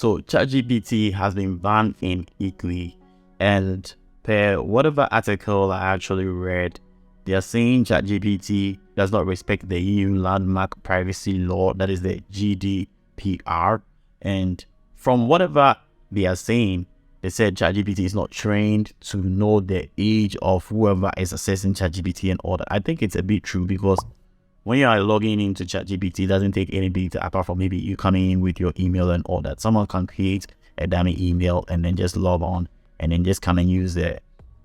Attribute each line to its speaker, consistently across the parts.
Speaker 1: So ChatGPT has been banned in Italy, and per whatever article I actually read, they are saying ChatGPT does not respect the EU landmark privacy law, that is the GDPR. And from whatever they are saying, they said ChatGPT is not trained to know the age of whoever is accessing ChatGPT and all that. I think it's a bit true, because when you are logging into ChatGPT, it doesn't take any data apart from maybe you coming in with your email and all that. Someone can create a dummy email and then just log on and then just come and use the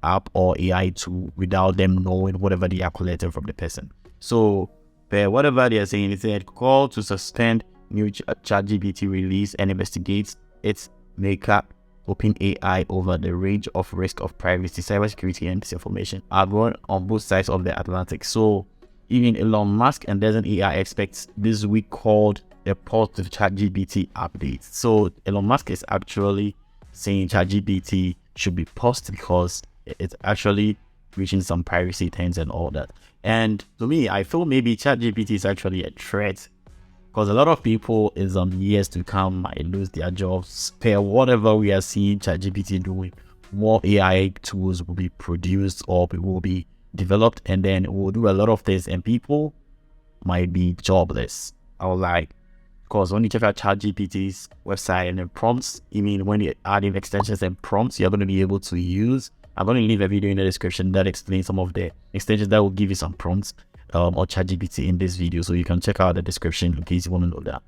Speaker 1: app or AI tool without them knowing whatever they are collecting from the person. So whatever they are saying, it said call to suspend new ChatGPT release and investigate its maker OpenAI over the range of risk of privacy, cybersecurity, and disinformation are going on both sides of the Atlantic. So even Elon Musk and doesn't AI expects this week called a pause to ChatGPT update. So Elon Musk is actually saying ChatGPT should be paused because it's actually reaching some privacy things and all that. And to me, I feel maybe ChatGPT is actually a threat, because a lot of people in some years to come might lose their jobs. Per whatever we are seeing ChatGPT doing, more AI tools will be produced or will be developed, and then it will do a lot of things, and people might be jobless. Because when you check out ChatGPT's website and the prompts, when you add in extensions and prompts you're going to be able to use, I'm going to leave a video in the description that explains some of the extensions that will give you some prompts or ChatGPT in this video, so you can check out the description in case you want to know that.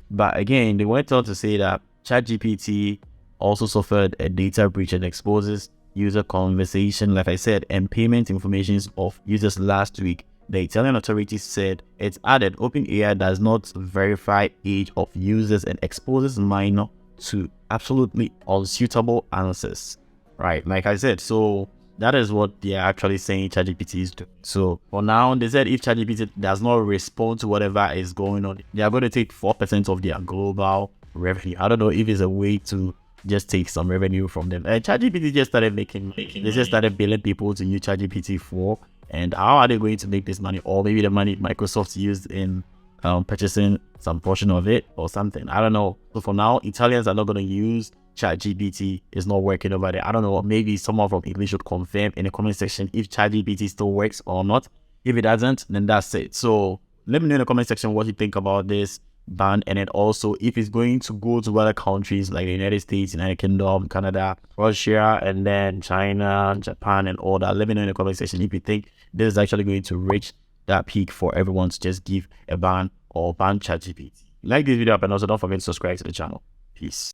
Speaker 1: But again, they went on to say that ChatGPT also suffered a data breach and exposes user conversation, like I said, and payment information of users last week. The Italian authorities said it added OpenAI does not verify age of users and exposes minor to absolutely unsuitable answers. Right, like I said, so that is what they are actually saying ChatGPT is doing. So for now, they said if ChatGPT does not respond to whatever is going on, they are going to take 4% of their global revenue. I don't know if it's a way to just take some revenue from them. ChatGPT just started making they just started billing people to use ChatGPT for, and how are they going to make this money? Or maybe the money Microsoft used in purchasing some portion of it or something. I don't know. So for now, Italians are not going to use ChatGPT. Is not working over there. I don't know. Maybe someone from English should confirm in the comment section if ChatGPT still works or not. If it doesn't, then that's it. So let me know in the comment section what you think about this ban, and then also if it's going to go to other countries like the United States, United Kingdom, Canada, Russia, and then China, Japan, and all that. Let me know in the comment section if you think this is actually going to reach that peak for everyone to just give a ban or ban ChatGPT. Like this video up, and also don't forget to subscribe to the channel. Peace.